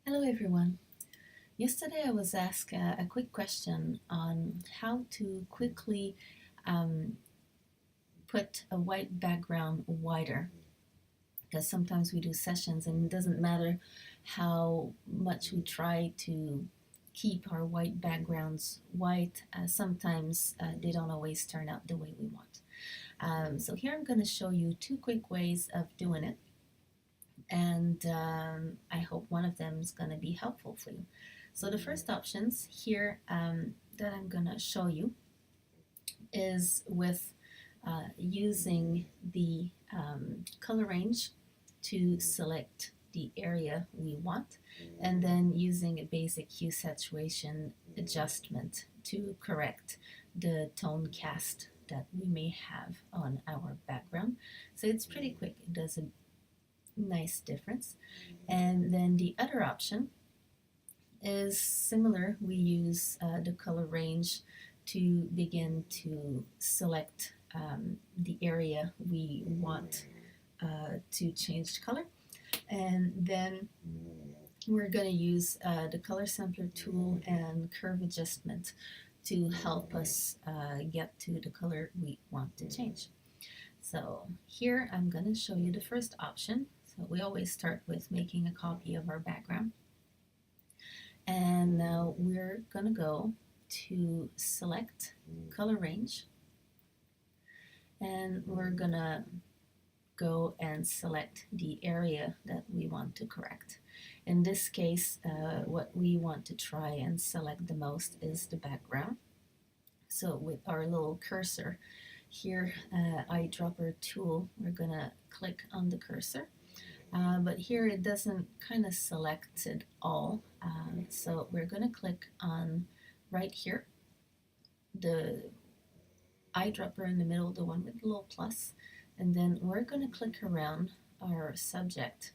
Hello everyone. Yesterday I was asked a quick question on how to quickly um, put a white background whiter, because sometimes we do sessions and it doesn't matter how much we try to keep our white backgrounds white, sometimes they don't always turn out the way we want. So here I'm going to show you two quick ways of doing it, and I hope one of them is going to be helpful for you. So the first options here that I'm going to show you is with using the color range to select the area we want, and then using a basic hue saturation adjustment to correct the tone cast that we may have on our background. So it's pretty quick, it does a nice difference. And then the other option is similar. We use the color range to begin to select the area we want to change color. And then we're going to use the color sampler tool and curve adjustment to help us get to the color we want to change. So here I'm going to show you the first option. So we always start with making a copy of our background. And now we're going to go to select color range, and we're going to go and select the area that we want to correct. In this case, what we want to try and select the most is the background. So with our little cursor here, eyedropper tool, we're going to click on the cursor. But here it doesn't kind of select it all. So we're going to click on right here, the eyedropper in the middle, the one with the little plus, and then we're going to click around our subject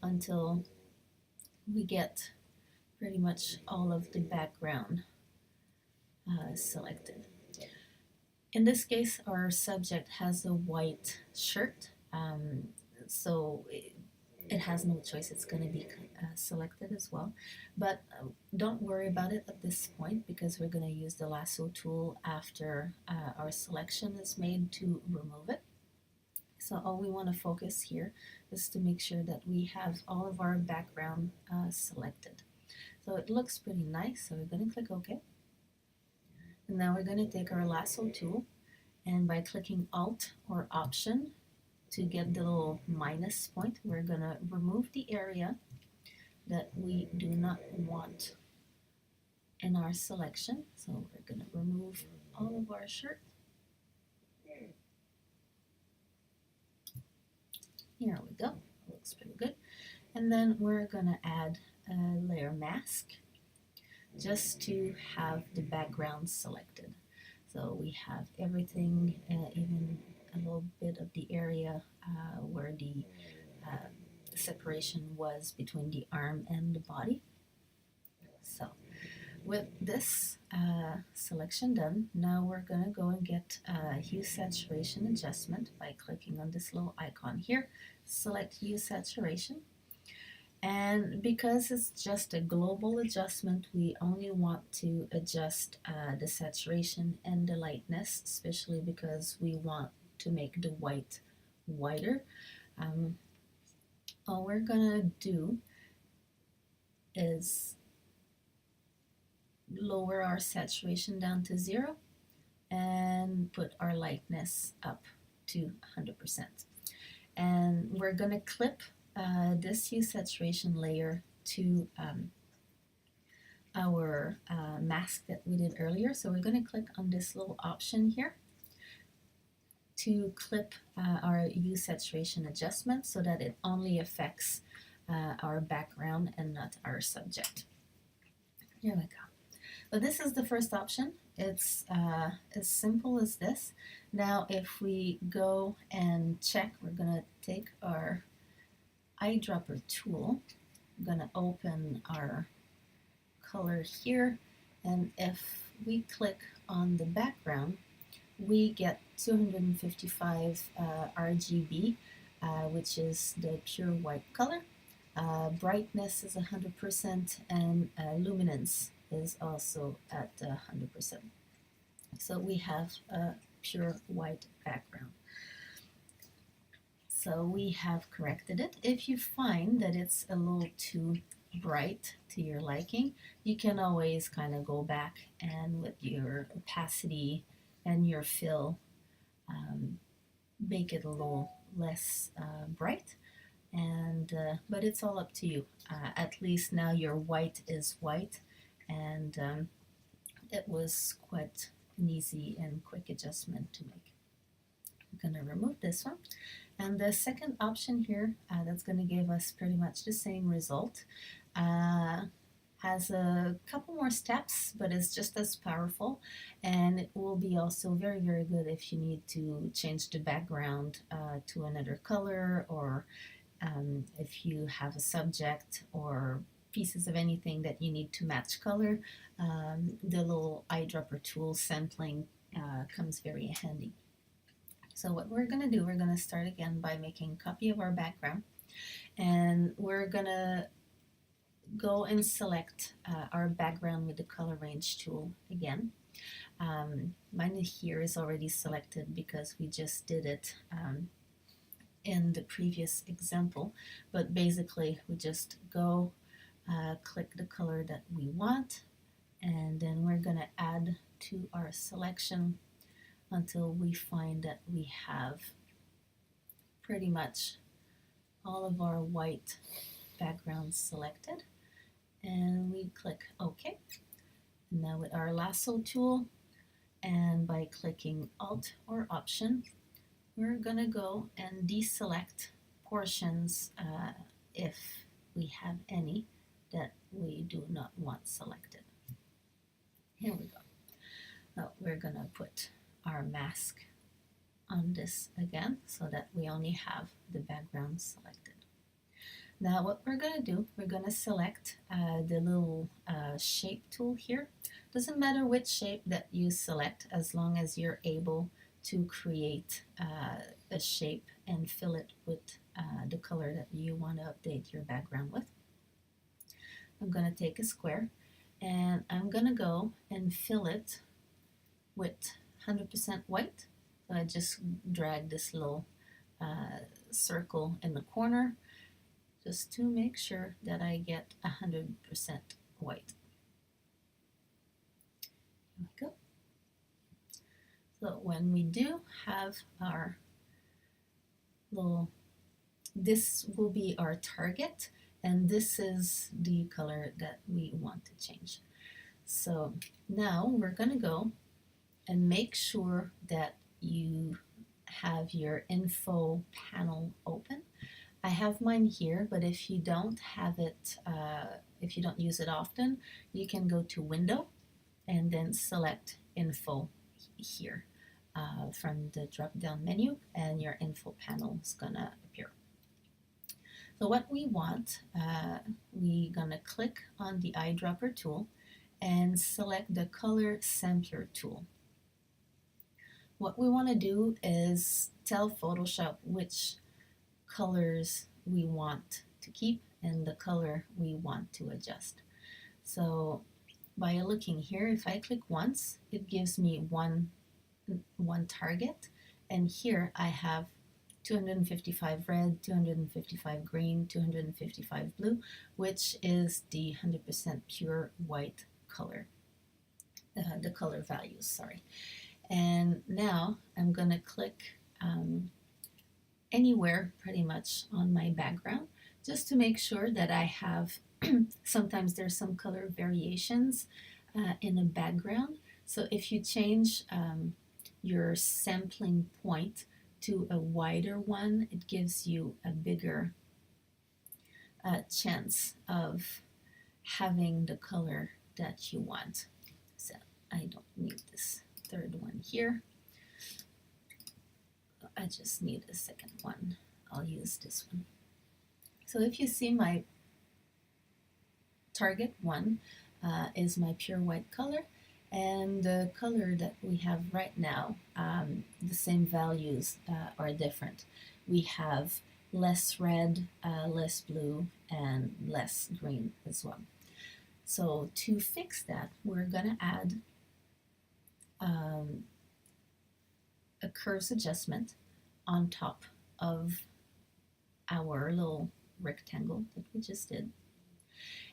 until we get pretty much all of the background selected. In this case, our subject has a white shirt, so it has no choice, it's going to be selected as well. But don't worry about it at this point, because we're going to use the lasso tool after our selection is made to remove it. So all we want to focus here is to make sure that we have all of our background selected. So it looks pretty nice, so we're going to click OK. And now we're going to take our lasso tool, and by clicking Alt or Option to get the little minus point, we're going to remove the area that we do not want in our selection. So we're going to remove all of our shirt. Here we go, looks pretty good. And then we're going to add a layer mask just to have the background selected. So we have everything, even a little bit of the area where the separation was between the arm and the body. So with this selection done, now we're going to go and get a hue saturation adjustment by clicking on this little icon here, select hue saturation. And because it's just a global adjustment, we only want to adjust the saturation and the lightness, especially because we want to make the white whiter. All we're gonna do is lower our saturation down to 0 and put our lightness up to 100%. And we're gonna clip this hue saturation layer to our mask that we did earlier. So we're going to click on this little option here to clip our hue saturation adjustment so that it only affects our background and not our subject. Here we go. So this is the first option. It's as simple as this. Now if we go and check, we're going to take our eyedropper tool. I'm going to open our color here, and if we click on the background, we get 255 RGB, which is the pure white color. Brightness is 100%, and luminance is also at 100%. So we have a pure white background. So we have corrected it. If you find that it's a little too bright to your liking, you can always kind of go back and with your opacity and your fill, make it a little less bright. And but it's all up to you. At least now your white is white, and it was quite an easy and quick adjustment to make. I'm going to remove this one. And the second option here, that's going to give us pretty much the same result, has a couple more steps, but it's just as powerful, and it will be also very, very good if you need to change the background to another color, or if you have a subject or pieces of anything that you need to match color. The little eyedropper tool sampling comes very handy. So what we're going to do, we're going to start again by making a copy of our background, and we're going to go and select our background with the color range tool again. Mine here is already selected because we just did it in the previous example, but basically we just go click the color that we want, and then we're going to add to our selection until we find that we have pretty much all of our white backgrounds selected, and we click OK. And now with our lasso tool, and by clicking Alt or Option, we're going to go and deselect portions if we have any that we do not want selected. Here we go. Now we're going to put our mask on this again so that we only have the background selected. Now what we're going to do, we're going to select the little shape tool here. Doesn't matter which shape that you select, as long as you're able to create a shape and fill it with the color that you want to update your background with. I'm going to take a square, and I'm going to go and fill it with 100% white. So I just drag this little circle in the corner just to make sure that I get 100% white. Here we go. So when we do have our little, this will be our target, and this is the color that we want to change. So now we're going to go and make sure that you have your info panel open. I have mine here, but if you don't have it, if you don't use it often, you can go to Window and then select Info here from the drop-down menu, and your info panel is gonna appear. So what we want, we're gonna click on the eyedropper tool and select the color sampler tool. What we want to do is tell Photoshop which colors we want to keep and the color we want to adjust. So by looking here, if I click once, it gives me one target, and here I have 255 red, 255 green, 255 blue, which is the 100% pure white color, the color values, sorry. And now I'm going to click anywhere pretty much on my background just to make sure that I have, sometimes there's some color variations in a background. So if you change your sampling point to a wider one, it gives you a bigger chance of having the color that you want. So I don't need this third one here. I just need a second one. I'll use this one. So if you see, my target one is my pure white color, and the color that we have right now, the same values are different. We have less red, less blue, and less green as well. So to fix that, we're gonna add a curves adjustment on top of our little rectangle that we just did.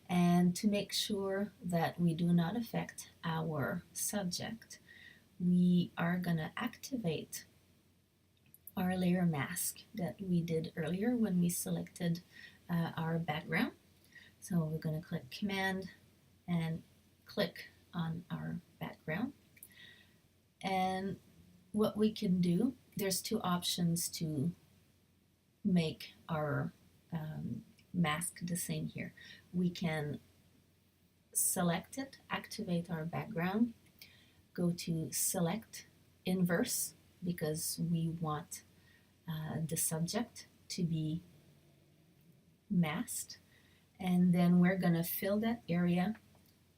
And to make sure that we do not affect our subject, we are gonna activate our layer mask that we did earlier when we selected our background. So we're gonna click Command and click on our background. And what we can do, there's two options to make our mask the same here. We can select it, activate our background, go to select inverse because we want the subject to be masked, and then we're gonna fill that area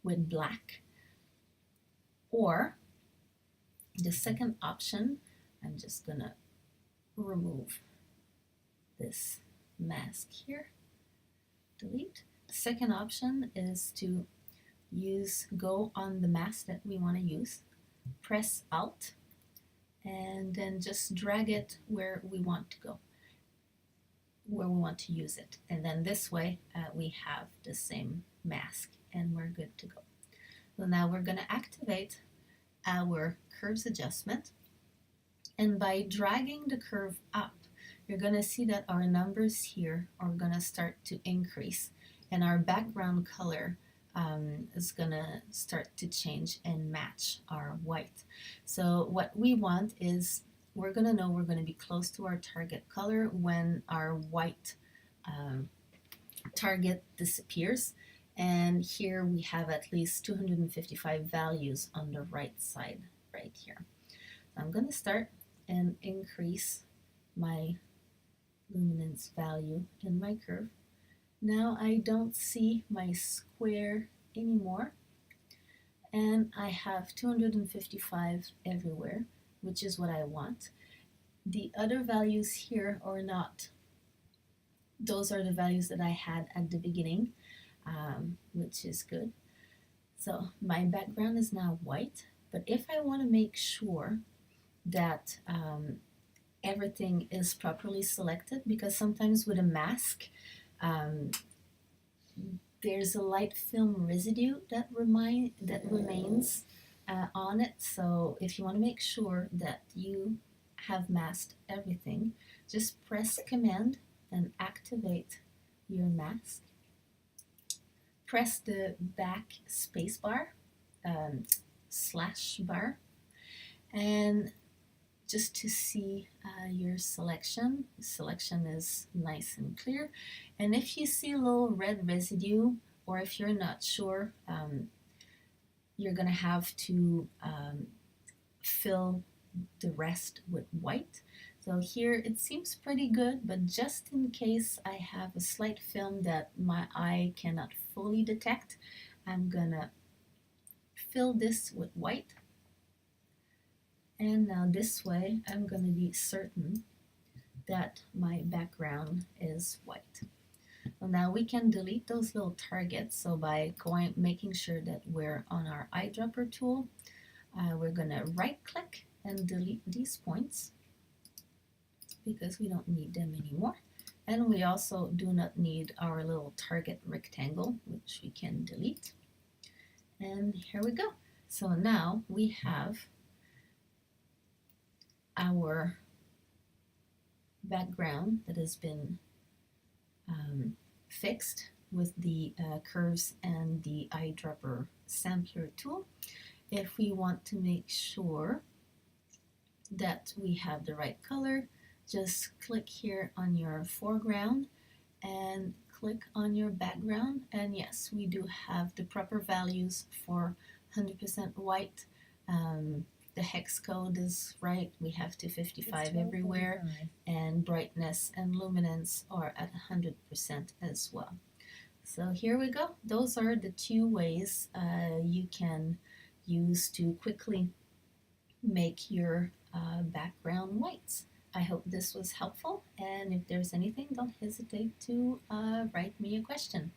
with black. Or the second option, I'm just gonna remove this mask here, delete. The second option is to go on the mask that we want to use, press Alt, and then just drag it where we want to go, where we want to use it. And then this way we have the same mask and we're good to go. So now we're going to activate our curves adjustment, and by dragging the curve up, you're going to see that our numbers here are going to start to increase, and our background color is going to start to change and match our white. So what we want is, we're going to know we're going to be close to our target color when our white target disappears. And here we have at least 255 values on the right side right here. So I'm going to start and increase my luminance value in my curve. Now I don't see my square anymore, and I have 255 everywhere, which is what I want. The other values here are not. Those are the values that I had at the beginning, which is good. So my background is now white, but if I want to make sure that everything is properly selected, because sometimes with a mask, there's a light film residue that remains on it. So if you want to make sure that you have masked everything, just press Command and activate your mask. Press the back space bar, slash bar, and just to see your selection. The selection is nice and clear. And if you see a little red residue, or if you're not sure, you're gonna have to fill the rest with white. So here it seems pretty good, but just in case I have a slight film that my eye cannot fully detect, I'm gonna fill this with white. And now this way, I'm going to be certain that my background is white. So now we can delete those little targets. So by making sure that we're on our eyedropper tool, we're going to right click and delete these points because we don't need them anymore. And we also do not need our little target rectangle, which we can delete. And here we go. So now we have our background that has been fixed with the curves and the eyedropper sampler tool. If we want to make sure that we have the right color, just click here on your foreground and click on your background, and yes, we do have the proper values for 100% white. The hex code is right. We have 255 everywhere, and brightness and luminance are at 100% as well. So here we go. Those are the two ways you can use to quickly make your background whites. I hope this was helpful, and if there's anything, don't hesitate to write me a question.